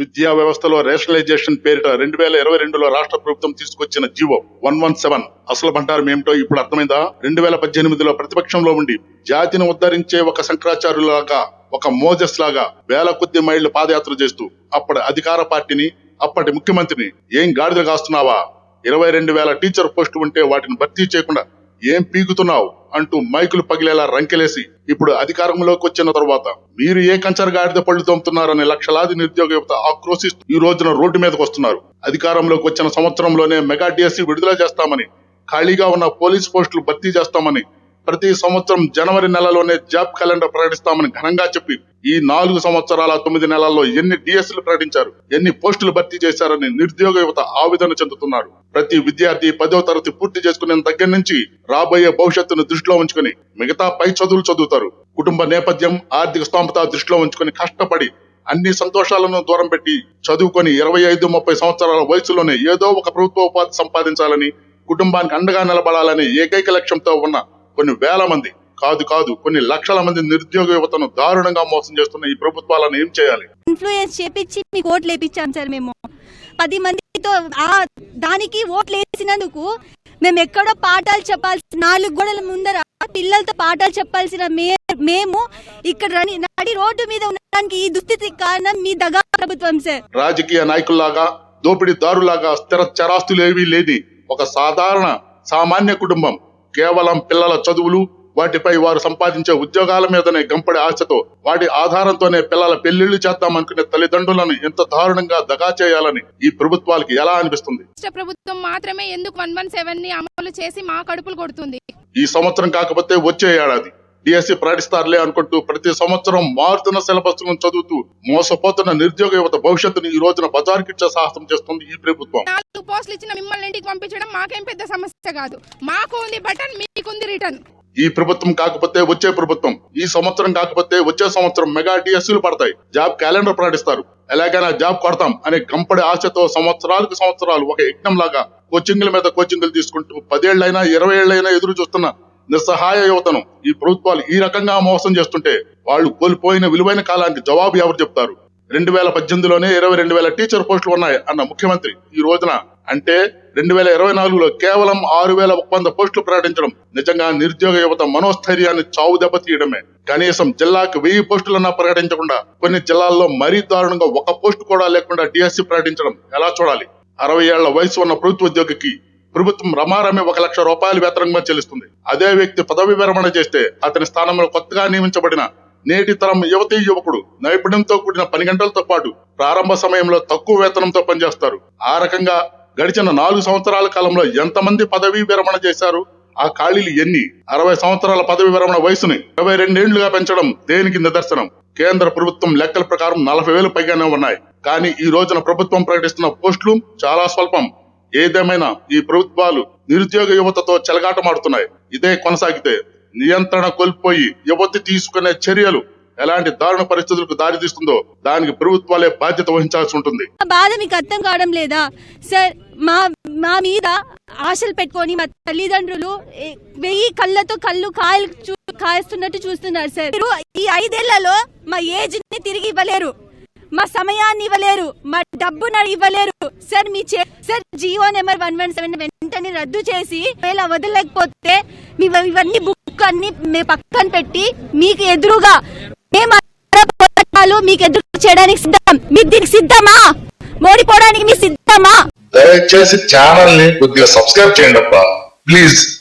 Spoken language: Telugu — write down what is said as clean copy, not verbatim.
విద్యా వ్యవస్థలో రేషనలైజేషన్ పేరిట 2022లో రాష్ట్ర ప్రభుత్వం తీసుకొచ్చిన జీవో 117 అసలు బండారం ఏమిటో ఇప్పుడు అర్థమైందా? 2018లో ప్రతిపక్షంలో ఉండి జాతిని ఉద్ధరించే ఒక శంకరాచార్యులాగా, ఒక మోజెస్ లాగా వేల కొద్ది మైళ్లు పాదయాత్ర చేస్తూ అప్పటి అధికార పార్టీని, అప్పటి ముఖ్యమంత్రిని ఏం గాడిద కాస్తున్నావా, 22,000 టీచర్ పోస్టు ఉంటే వాటిని భర్తీ చేయకుండా ఏం పీకుతున్నావు అంటూ మైకులు పగిలేలా రంకెలేసి ఇప్పుడు అధికారంలోకి వచ్చిన తర్వాత మీరు ఏ కంచర గాడిద పళ్ళు తోముతున్నారని లక్షలాది నిరుద్యోగ యువత ఆక్రోశిస్తూ ఈ రోజున రోడ్డు మీదకి వస్తున్నారు. అధికారంలోకి వచ్చిన సంవత్సరంలోనే మెగా డిఎస్సి విడుదల చేస్తామని, ఖాళీగా ఉన్న పోలీస్ పోస్టులు భర్తీ చేస్తామని, ప్రతి సంవత్సరం జనవరి నెలలోనే జాబ్ క్యాలెండర్ ప్రకటిస్తామని ఘనంగా చెప్పి ఈ 4 సంవత్సరాల 9 నెలల్లో ఎన్ని డిఎస్సీలు ప్రకటించారు, ఎన్ని పోస్టులు భర్తీ చేశారని నిరుద్యోగ యువత ఆవేదన చెందుతున్నారు. ప్రతి విద్యార్థి 10వ తరగతి పూర్తి చేసుకునే దగ్గర నుంచి రాబోయే భవిష్యత్తును దృష్టిలో ఉంచుకుని మిగతా పై చదువులు చదువుతారు. కుటుంబ నేపథ్యం, ఆర్థిక స్తోమత దృష్టిలో ఉంచుకుని కష్టపడి అన్ని సంతోషాలను దూరం పెట్టి చదువుకొని 25-30 సంవత్సరాల వయసులోనే ఏదో ఒక ప్రభుత్వ ఉపాధి సంపాదించాలని, కుటుంబానికి అండగా నిలబడాలని ఏకైక లక్ష్యంతో ఉన్న కొన్ని వేల మంది కాదు కొన్ని లక్షల మంది నిరుద్యోగ యువతను దారుణంగా మోసం చేస్తున్న ఈ ప్రభుత్వాలను ఏం చేయాలి? ఇన్ఫ్లుయెన్స్ చేపించి మీకు ఓట్లు వేయించాం సార్. మేము 10 మందితో దానికి ఓట్లు వేసినందుకు మేము ఎక్కడో పాఠాలు చెప్పాల్సిన 4 గోడల ముందర పిల్లలతో పాఠాలు చెప్పాల్సిన మేము ఇక్కడ నడి రోడ్డు మీద ఉండడానికి ఈ దుస్థితికి కారణం మీ దగా ప్రభుత్వం సార్. రాజకీయ నాయకుల్లాగా, దోపిడీదారులాగా స్థిర చరాస్తులు ఏవీ లేని ఒక సామాన్య కుటుంబం కేవలం పిల్లల చదువులు, వాటిపై వారు సంపాదించే ఉద్యోగాల మీదనే గంపడి ఆశతో వాటి ఆధారంతోనే పిల్లల పెళ్లిళ్లు చేద్దామనుకునే తల్లిదండ్రులను ఎంత దారుణంగా దగా చేయాలని ఈ ప్రభుత్వాలకి ఎలా అనిపిస్తుంది? రాష్ట్ర ప్రభుత్వం మాత్రమే ఎందుకు 117 ని అమలు చేసి మా కడుపులు కొడుతుంది? ఈ సంవత్సరం కాకపోతే వచ్చే ఏడాది డిఎస్సి ప్రకటిస్తారులే అనుకుంటూ ప్రతి సంవత్సరం మారుతున్న సిలబస్ ను చదువుతూ మోసపోతున్న నిరుద్యోగ యువత భవిష్యత్తును ఈ రోజున బజార్కిచ్చే సాహసం చేస్తుంది ఈ ప్రభుత్వం. 4 పోస్టులు ఇచ్చిన మిమ్మల్ని ఇంటికి పంపించడం మాకేం పెద్ద సమస్య కాదు. మాకు ఉంది బటన్, మీకుంది రిటర్న్. ఈ ప్రభుత్వం కాకపోతే వచ్చే ప్రభుత్వం, ఈ సంవత్సరం కాకపోతే వచ్చే సంవత్సరం మెగా డిఎస్సీలు పడతాయి, జాబ్ క్యాలెండర్ ప్రకటిస్తారు, ఎలాగైనా జాబ్ కొడతాం అనే గంపడి ఆశతో సంవత్సరాలకు సంవత్సరాలు ఒక యజ్ఞం లాగా కోచింగ్ల మీద కోచింగ్లు తీసుకుంటూ 10 ఏళ్లైనా 20 ఏళ్లైనా ఎదురు చూస్తున్న నిస్సహాయ యువతను ఈ ప్రభుత్వాలు ఈ రకంగా మోసం చేస్తుంటే వాళ్ళు కోల్పోయిన విలువైన కాలానికి జవాబు ఎవరు చెప్తారు? 2018లోనే 22,000 టీచర్ పోస్టులు ఉన్నాయి అన్న ముఖ్యమంత్రి ఈ రోజున అంటే 2024లో కేవలం 6,100 పోస్టులు ప్రకటించడం నిజంగా నిరుద్యోగ యువత మనోస్థైర్యాన్ని చావు దెబ్బతీయడమే. కనీసం జిల్లాకు 1000 పోస్టులన్నా ప్రకటించకుండా కొన్ని జిల్లాల్లో మరీ దారుణంగా 1 పోస్టు కూడా లేకుండా డిఎస్సి ప్రకటించడం ఎలా చూడాలి? 60 ఏళ్ల వయసు ఉన్న ప్రభుత్వ ఉద్యోగికి ప్రభుత్వం రమారమే 1 లక్ష రూపాయలు వేతనంగా చెల్లిస్తుంది. అదే వ్యక్తి పదవి విరమణ చేస్తే అతని స్థానంలో కొత్తగా నియమించబడిన నేటి తరం యువతీ యువకుడు నైపుణ్యంతో కూడిన 10 గంటలతో పాటు ప్రారంభ సమయంలో తక్కువ వేతనంతో పనిచేస్తారు. ఆ రకంగా గడిచిన 4 సంవత్సరాల కాలంలో ఎంతమంది పదవీ విరమణ చేశారు? ఆ ఖాళీలు ఎన్ని? 60 సంవత్సరాల పదవి విరమణ వయసుని 22 ఏళ్లుగా పెంచడం దేనికి నిదర్శనం? కేంద్ర ప్రభుత్వం లెక్కల ప్రకారం 40,000 పైగానే ఉన్నాయి. కానీ ఈ రోజున ప్రభుత్వం ప్రకటిస్తున్న పోస్టులు చాలా స్వల్పం. ఏదేమైనా ఈ ప్రభుత్వాలు నిరుద్యోగ యువతతో చెలగాటమాడుతున్నాయి. ఇదే కొనసాగితే నియంత్రణ కోల్పోయి యువతి తీసుకునే చర్యలు ఎలాంటి దారుణ పరిస్థితులకు దారితీస్తుందో దానికి ప్రభుత్వాలే బాధ్యత వహించాల్సి ఉంటుంది. బాధ మీకు అర్థం కావడం లేదా సార్? మా మీద ఆశలు పెట్టుకొని మా తల్లిదండ్రులు 1000 కళ్ళతో కాయలు కాయిస్తున్నట్టు చూస్తున్నారు సార్. మీరు ఈ 5 ఏళ్లలో మా ఏజ్ ని తిరిగి ఇవ్వలేరు, మా సమయాన్ని ఇవ్వలేరు, మా డబ్బును ఇవ్వలేరు సార్. సార్ జీవో నెంబర్ 117 వెంటనే రద్దు చేసి ఇలా వదలలేకపోతే ఇవన్నీ బుక్ అన్ని మేము పక్కన పెట్టి మీకు ఎదురుగా మేము మీకు ఎదురు చేయడానికి సిద్ధం. మీరు దీనికి సిద్ధమా? ఓడిపోవడానికి మీ సిద్ధమా? దయచేసి ఛానల్ ని కొద్దిగా సబ్స్క్రైబ్ చేయండి అబ్బా ప్లీజ్.